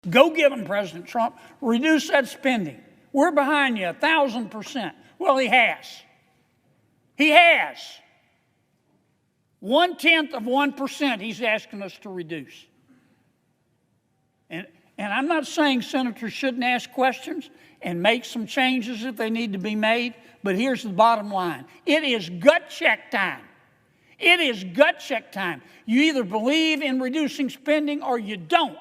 Go get them, President Trump. Reduce that spending. We're behind you 1,000%. Well, he has. He has. 0.1% he's asking us to reduce. And I'm not saying senators shouldn't ask questions and make some changes if they need to be made, but here's the bottom line. It is gut check time. It is gut check time. You either believe in reducing spending or you don't.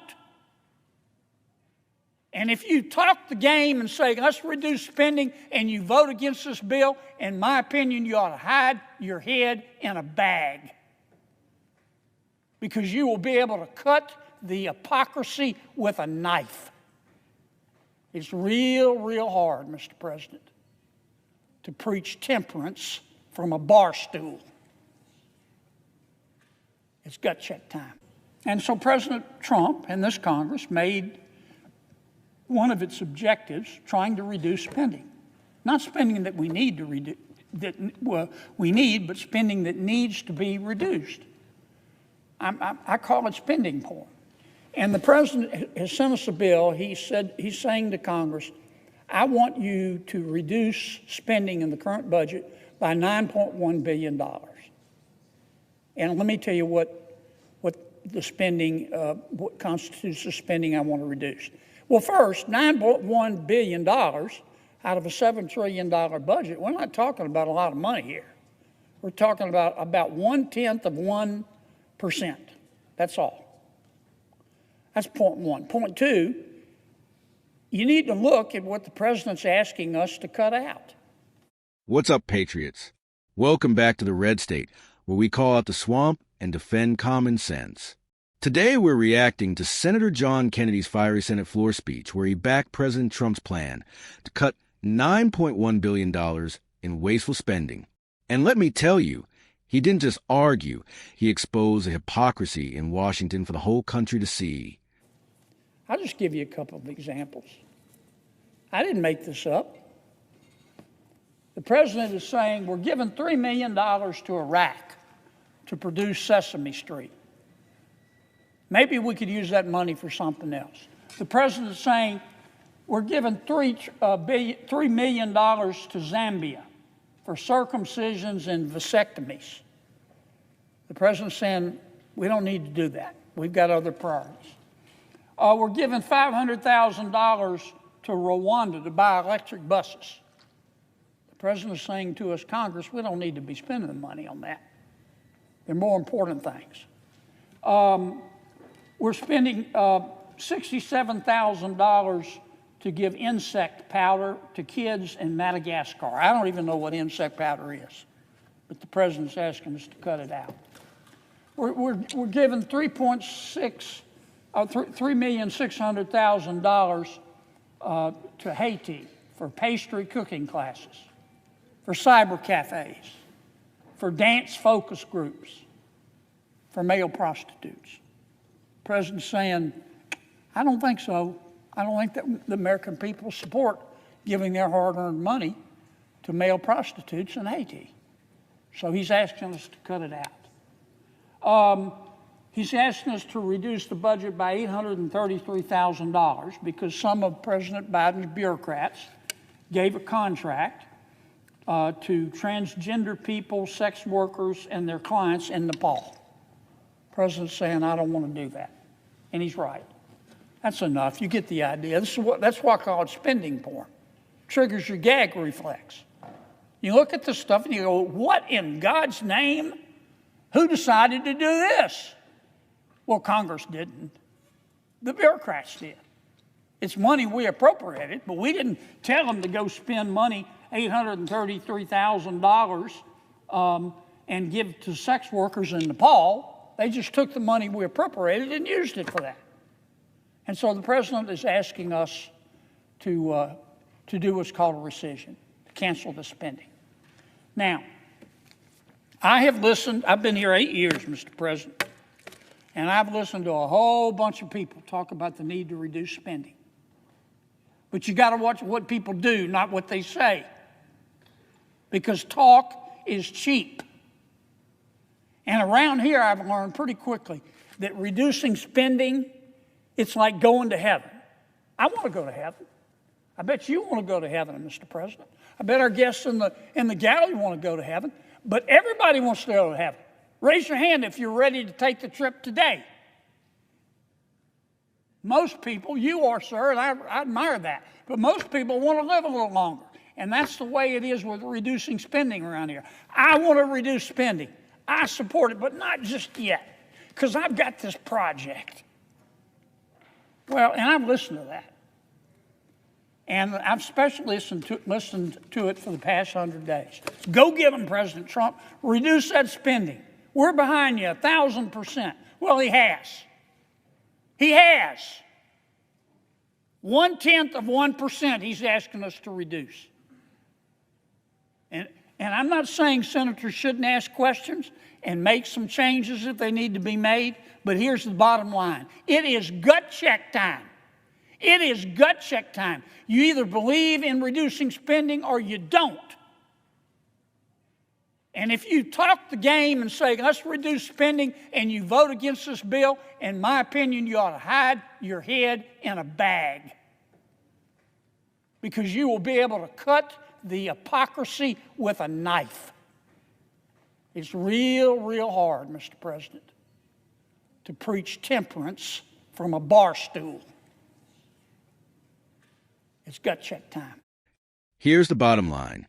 And if you talk the game and say, let's reduce spending, and you vote against this bill, in my opinion, you ought to hide your head in a bag. Because you will be able to cut the hypocrisy with a knife. It's real, real hard, Mr. President, to preach temperance from a bar stool. It's gut check time. And so President Trump and this Congress made one of its objectives trying to reduce spending. Not spending that we need to reduce, but spending that needs to be reduced. I call it spending porn. And the president has sent us a bill. He's saying to Congress, I want you to reduce spending in the current budget by $9.1 billion. And let me tell you what the spending, what constitutes the spending I want to reduce. Well, first, $9.1 billion out of a $7 trillion budget, we're not talking about a lot of money here. We're talking about 0.1%. That's all. That's point one. Point two, you need to look at what the president's asking us to cut out. What's up, patriots? Welcome back to the Red State, where we call out the swamp and defend common sense. Today, we're reacting to Senator John Kennedy's fiery Senate floor speech, where he backed President Trump's plan to cut $9.1 billion in wasteful spending. And let me tell you, he didn't just argue, he exposed the hypocrisy in Washington for the whole country to see. I'll just give you a couple of examples. I didn't make this up. The president is saying we're giving $3 million to Iraq to produce Sesame Street. Maybe we could use that money for something else. The president is saying we're giving $3 million to Zambia for circumcisions and vasectomies. The president's saying we don't need to do that. We've got other priorities. We're giving $500,000 to Rwanda to buy electric buses. The president is saying to us, Congress, we don't need to be spending the money on that. There are more important things. We're spending $67,000 to give insect powder to kids in Madagascar. I don't even know what insect powder is, but the president's asking us to cut it out. We're giving $3,600,000 to Haiti for pastry cooking classes, for cyber cafes, for dance focus groups, for male prostitutes. The president's saying, I don't think so. I don't think that the American people support giving their hard-earned money to male prostitutes in Haiti. So he's asking us to cut it out. He's asking us to reduce the budget by $833,000 because some of President Biden's bureaucrats gave a contract to transgender people, sex workers, and their clients in Nepal. The president's saying, I don't want to do that. And he's right. That's enough. You get the idea. That's why I call it spending porn. Triggers your gag reflex. You look at this stuff and you go, what in God's name? Who decided to do this? Well, Congress didn't. The bureaucrats did. It's money we appropriated, but we didn't tell them to go spend money, $833,000, and give to sex workers in Nepal. They just took the money we appropriated and used it for that. And so the president is asking us to do what's called a rescission, to cancel the spending. Now, I have listened, I've been here 8 years, Mr. President, and I've listened to a whole bunch of people talk about the need to reduce spending. But you got to watch what people do, not what they say. Because talk is cheap. And around here, I've learned pretty quickly that reducing spending, it's like going to heaven. I want to go to heaven. I bet you want to go to heaven, Mr. President. I bet our guests in the gallery want to go to heaven. But everybody wants to go to heaven. Raise your hand if you're ready to take the trip today. Most people, you are, sir, and I admire that, but most people want to live a little longer. And that's the way it is with reducing spending around here. I want to reduce spending. I support it, but not just yet, because I've got this project. Well, and I've listened to that. And I've especially listened to it for the past 100 days. Go get them, President Trump. Reduce that spending. We're behind you 1,000%. Well, he has. He has. 0.1% he's asking us to reduce. And I'm not saying senators shouldn't ask questions and make some changes if they need to be made, but here's the bottom line. It is gut check time. It is gut check time. You either believe in reducing spending or you don't. And if you talk the game and say, let's reduce spending, and you vote against this bill, in my opinion, you ought to hide your head in a bag. Because you will be able to cut the hypocrisy with a knife. It's real, real hard, Mr. President, to preach temperance from a bar stool. It's gut check time. Here's the bottom line.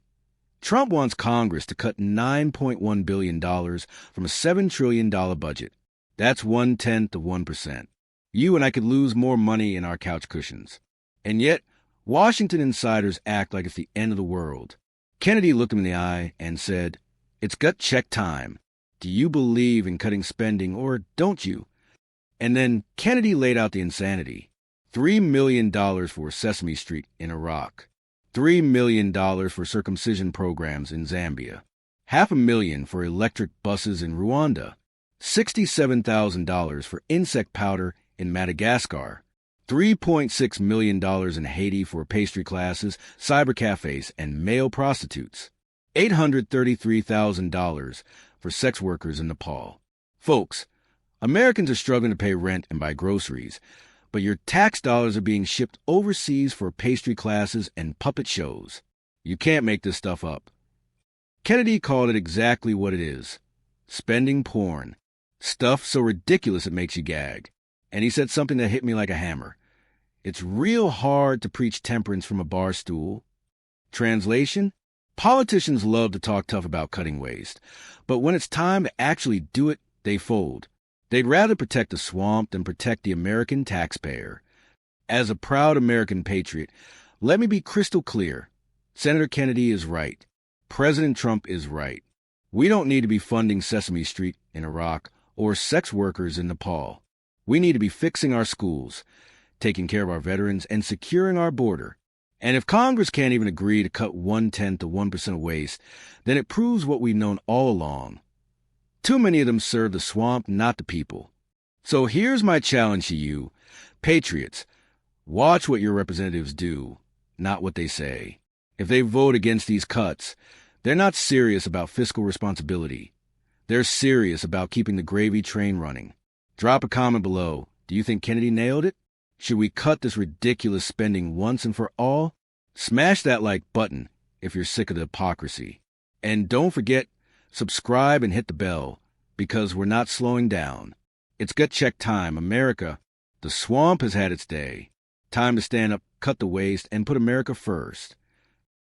Trump wants Congress to cut $9.1 billion from a $7 trillion budget. That's 0.1%. You and I could lose more money in our couch cushions. And yet, Washington insiders act like it's the end of the world. Kennedy looked him in the eye and said, "It's gut check time. Do you believe in cutting spending or don't you?" And then Kennedy laid out the insanity. $3 million for Sesame Street in Iraq. $3 million for circumcision programs in Zambia. $500,000 for electric buses in Rwanda. $67,000 for insect powder in Madagascar. $3.6 million in Haiti for pastry classes, cyber cafes, and male prostitutes. $833,000 for sex workers in Nepal. Folks, Americans are struggling to pay rent and buy groceries, but your tax dollars are being shipped overseas for pastry classes and puppet shows. You can't make this stuff up. Kennedy called it exactly what it is. Spending porn. Stuff so ridiculous it makes you gag. And he said something that hit me like a hammer. It's real hard to preach temperance from a bar stool. Translation? Politicians love to talk tough about cutting waste, but when it's time to actually do it, they fold. They'd rather protect the swamp than protect the American taxpayer. As a proud American patriot, let me be crystal clear. Senator Kennedy is right. President Trump is right. We don't need to be funding Sesame Street in Iraq or sex workers in Nepal. We need to be fixing our schools, taking care of our veterans, and securing our border. And if Congress can't even agree to cut 0.1% of waste, then it proves what we've known all along. Too many of them serve the swamp, not the people. So here's my challenge to you. Patriots, watch what your representatives do, not what they say. If they vote against these cuts, they're not serious about fiscal responsibility. They're serious about keeping the gravy train running. Drop a comment below. Do you think Kennedy nailed it? Should we cut this ridiculous spending once and for all? Smash that like button if you're sick of the hypocrisy. And don't forget, subscribe and hit the bell, because we're not slowing down. It's gut check time, America. The swamp has had its day. Time to stand up, cut the waste, and put America first.